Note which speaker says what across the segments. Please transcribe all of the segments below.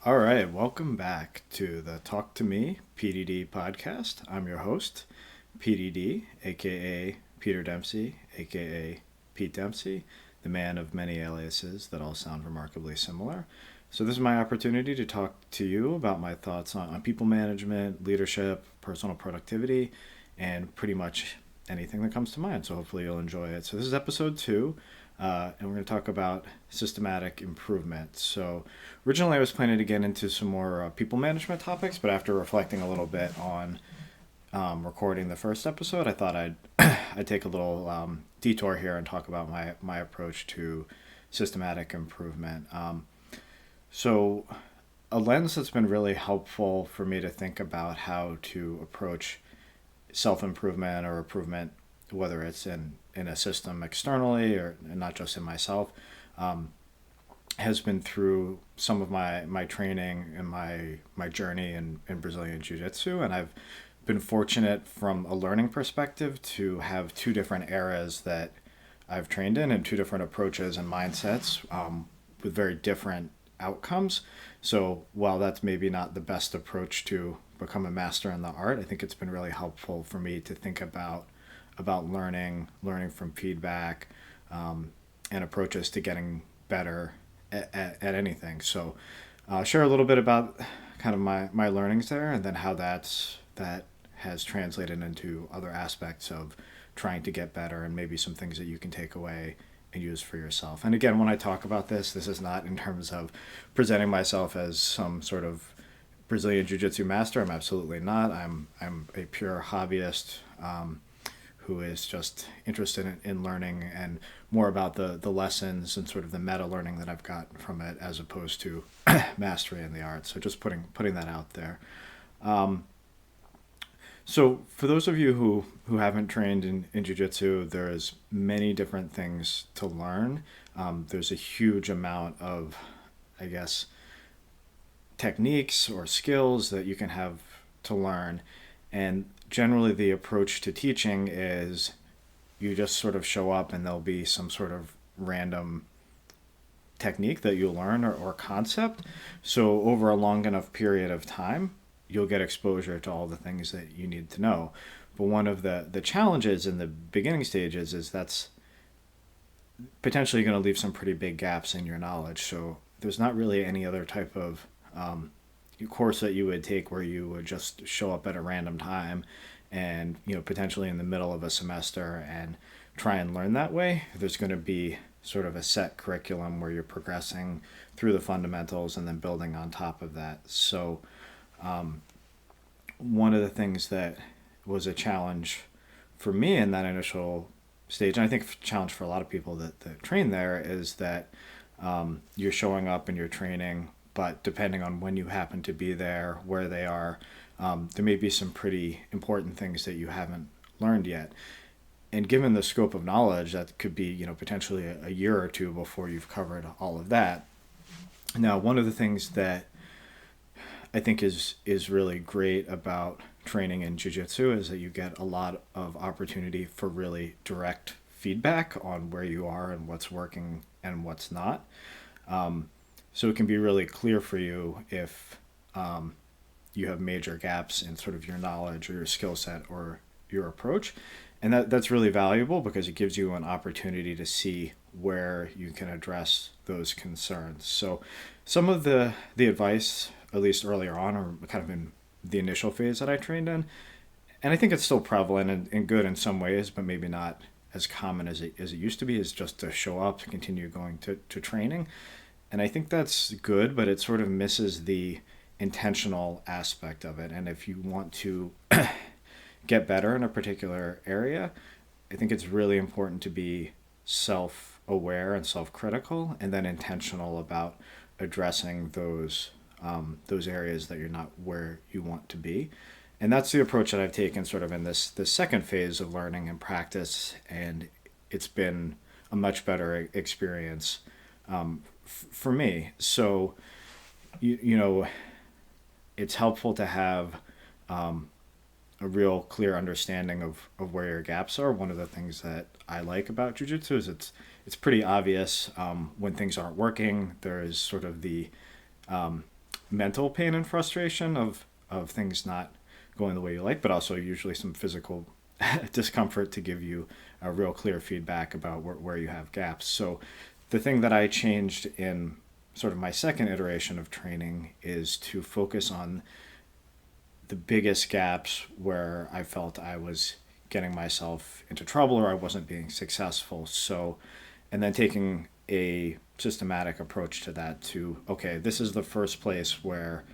Speaker 1: All right, welcome back to the Talk to Me Petey D podcast. I'm your host, Petey D, aka Peter Dempsey, aka Pete Dempsey, the man of many aliases that all sound remarkably similar. So, this is my opportunity to talk to you about my thoughts on people management, leadership, personal productivity, and pretty much anything that comes to mind. So, hopefully, you'll enjoy it. So, this is episode two, and we're going to talk about systematic improvement. So, originally, I was planning to get into some more people management topics, but after reflecting a little bit on recording the first episode, I thought I'd take a little detour here and talk about my approach to systematic improvement. So, a lens that's been really helpful for me to think about how to approach self improvement or improvement, whether it's in a system externally or not just in myself, um, has been through some of my training and my journey in Brazilian Jiu Jitsu. And I've been fortunate from a learning perspective to have two different eras that I've trained in and two different approaches and mindsets with very different outcomes. So while that's maybe not the best approach to become a master in the art, I think it's been really helpful for me to think about learning from feedback, and approaches to getting better at anything. So I'll share a little bit about kind of my learnings there, and then how that has translated into other aspects of trying to get better, and maybe some things that you can take away and use for yourself. And again, when I talk about this is not in terms of presenting myself as some sort of Brazilian Jiu Jitsu master. I'm absolutely not. I'm a pure hobbyist, who is just interested in learning and more about the lessons and sort of the meta learning that I've got from it, as opposed to mastery in the art. So just putting that out there. Um, so for those of you who haven't trained in jiu-jitsu, there's many different things to learn. There's a huge amount of, I guess, techniques or skills that you can have to learn. And generally the approach to teaching is you just sort of show up and there'll be some sort of random technique that you learn, or concept. So over a long enough period of time, you'll get exposure to all the things that you need to know. But one of the challenges in the beginning stages is that's potentially going to leave some pretty big gaps in your knowledge. So there's not really any other type of course that you would take where you would just show up at a random time and potentially in the middle of a semester and try and learn that way. There's going to be sort of a set curriculum where you're progressing through the fundamentals and then building on top of that. So one of the things that was a challenge for me in that initial stage, and I think a challenge for a lot of people that train there, is that you're showing up and you're training, but depending on when you happen to be there, where they are, there may be some pretty important things that you haven't learned yet. And given the scope of knowledge, that could be potentially a year or two before you've covered all of that. Now, one of the things that I think is really great about training in jiu-jitsu is that you get a lot of opportunity for really direct feedback on where you are and what's working and what's not. So it can be really clear for you if you have major gaps in sort of your knowledge or your skill set or your approach. And that's really valuable because it gives you an opportunity to see where you can address those concerns. So some of the advice, at least earlier on, or kind of in the initial phase that I trained in, and I think it's still prevalent and good in some ways, but maybe not as common as it used to be, is just to show up, to continue going to training. And I think that's good, but it sort of misses the intentional aspect of it. And if you want to get better in a particular area, I think it's really important to be self-aware and self-critical, and then intentional about addressing those areas that you're not where you want to be. And that's the approach that I've taken sort of in this second phase of learning and practice, and it's been a much better experience for me. So, it's helpful to have a real clear understanding of where your gaps are. One of the things that I like about jiu-jitsu is it's pretty obvious when things aren't working. There is sort of the mental pain and frustration of things not going the way you like, but also usually some physical discomfort to give you a real clear feedback about where you have gaps. So the thing that I changed in sort of my second iteration of training is to focus on the biggest gaps where I felt I was getting myself into trouble or I wasn't being successful. So, and then taking a systematic approach to that to, okay, this is the first place where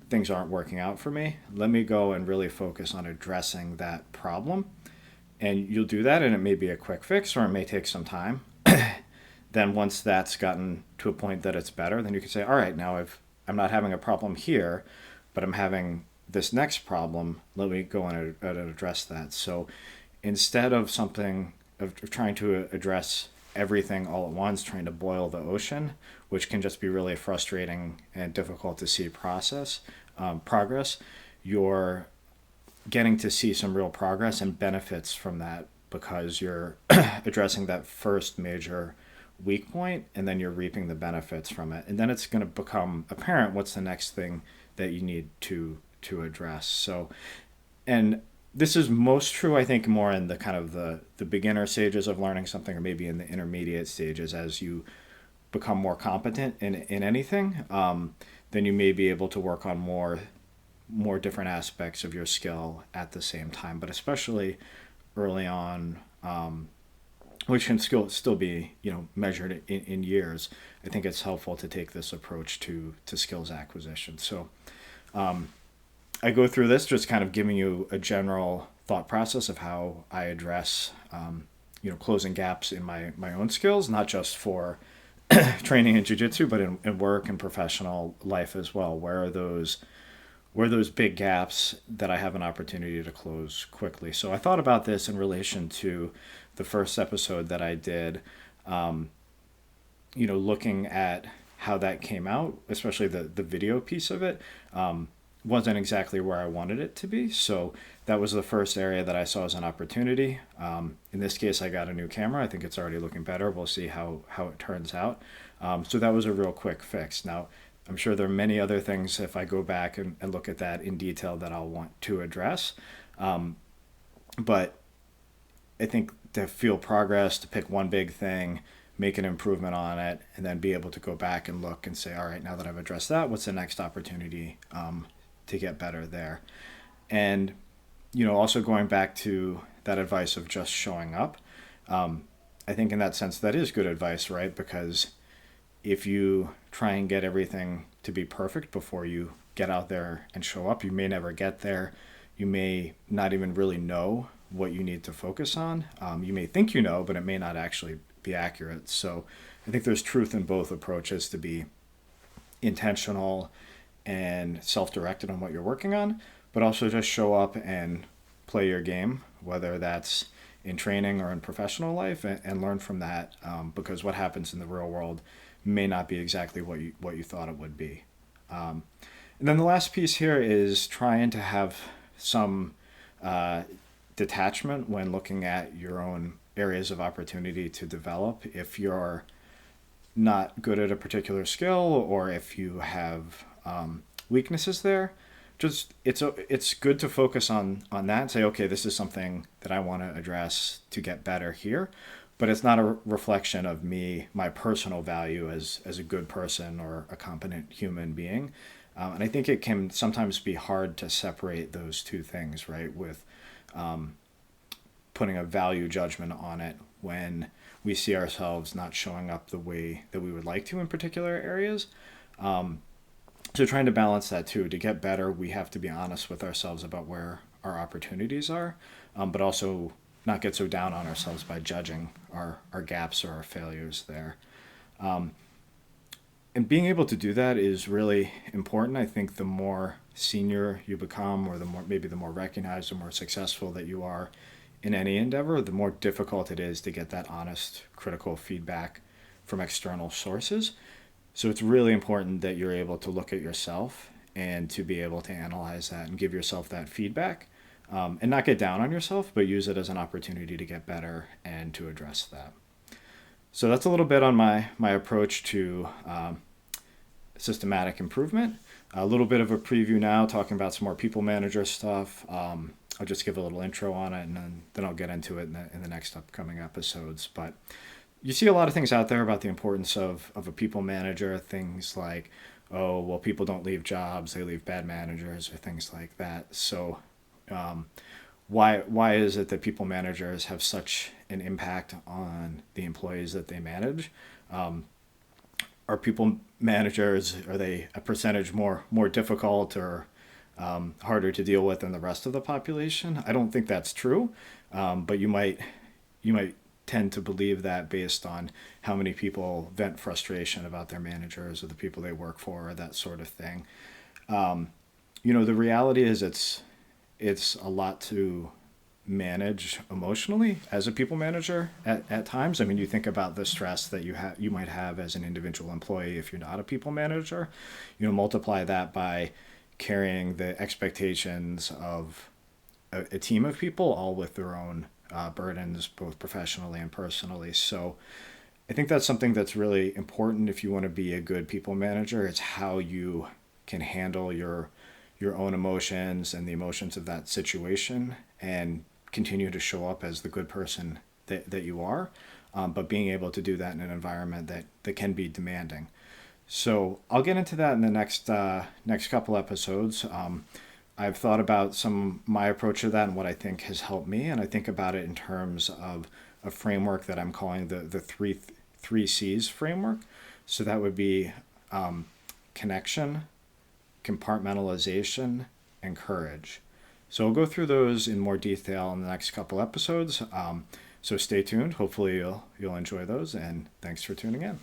Speaker 1: things aren't working out for me. Let me go and really focus on addressing that problem. And you'll do that, and it may be a quick fix or it may take some time. Then once that's gotten to a point that it's better, then you can say, all right, now I'm not having a problem here, but I'm having this next problem. Let me go and address that. So instead of trying to address everything all at once, trying to boil the ocean, which can just be really frustrating and difficult to see progress, you're getting to see some real progress and benefits from that because you're addressing that first major weak point and then you're reaping the benefits from it. And then it's going to become apparent what's the next thing that you need to address. So, and this is most true, I think, more in the kind of the beginner stages of learning something, or maybe in the intermediate stages as you become more competent in anything. Then you may be able to work on more different aspects of your skill at the same time. But especially early on, which can still be measured in years, I think it's helpful to take this approach to skills acquisition. So I go through this just kind of giving you a general thought process of how I address closing gaps in my own skills, not just for training in jiu-jitsu, but in work and professional life as well. Where are those big gaps that I have an opportunity to close quickly? So I thought about this in relation to the first episode that I did, looking at how that came out, especially the video piece of it, wasn't exactly where I wanted it to be. So that was the first area that I saw as an opportunity. In this case, I got a new camera. I think it's already looking better. We'll see how it turns out. So that was a real quick fix. Now, I'm sure there are many other things if I go back and look at that in detail that I'll want to address. But I think to feel progress, to pick one big thing, make an improvement on it, and then be able to go back and look and say, all right, now that I've addressed that, what's the next opportunity to get better there? And, also going back to that advice of just showing up, I think in that sense, that is good advice, right? Because if you try and get everything to be perfect before you get out there and show up, you may never get there. You may not even really know what you need to focus on. You may think you know, but it may not actually be accurate. So I think there's truth in both approaches, to be intentional and self-directed on what you're working on, but also just show up and play your game, whether that's in training or in professional life, and learn from that, because what happens in the real world may not be exactly what you thought it would be. And then the last piece here is trying to have some detachment when looking at your own areas of opportunity to develop. If you're not good at a particular skill, or if you have weaknesses there, just it's good to focus on that and say, okay, this is something that I want to address to get better here. But it's not a reflection of me, my personal value as a good person or a competent human being. And I think it can sometimes be hard to separate those two things, right? With putting a value judgment on it when we see ourselves not showing up the way that we would like to in particular areas. So trying to balance that too. To get better, we have to be honest with ourselves about where our opportunities are, but also not get so down on ourselves by judging our gaps or our failures there. And being able to do that is really important. I think the more senior you become, or the more recognized or more successful that you are in any endeavor, the more difficult it is to get that honest, critical feedback from external sources. So it's really important that you're able to look at yourself and to be able to analyze that and give yourself that feedback, and not get down on yourself, but use it as an opportunity to get better and to address that. So that's a little bit on my approach to systematic improvement. A little bit of a preview now, talking about some more people manager stuff. I'll just give a little intro on it, and then I'll get into it in the next upcoming episodes. But you see a lot of things out there about the importance of a people manager, things like, oh, well, people don't leave jobs, they leave bad managers, or things like that. So why is it that people managers have such an impact on the employees that they manage? Are people managers, are they a percentage more difficult or harder to deal with than the rest of the population? I don't think that's true, but you might tend to believe that based on how many people vent frustration about their managers or the people they work for or that sort of thing. The reality is it's a lot to manage emotionally as a people manager at times. I mean, you think about the stress that you might have as an individual employee if you're not a people manager. Multiply that by carrying the expectations of a team of people, all with their own burdens, both professionally and personally. So I think that's something that's really important if you want to be a good people manager. It's how you can handle your own emotions and the emotions of that situation and continue to show up as the good person that you are, but being able to do that in an environment that can be demanding. So I'll get into that in the next couple episodes. I've thought about my approach to that and what I think has helped me, and I think about it in terms of a framework that I'm calling the three C's framework. So that would be connection, compartmentalization, and courage. So I'll go through those in more detail in the next couple episodes. So stay tuned. Hopefully you'll enjoy those, and thanks for tuning in.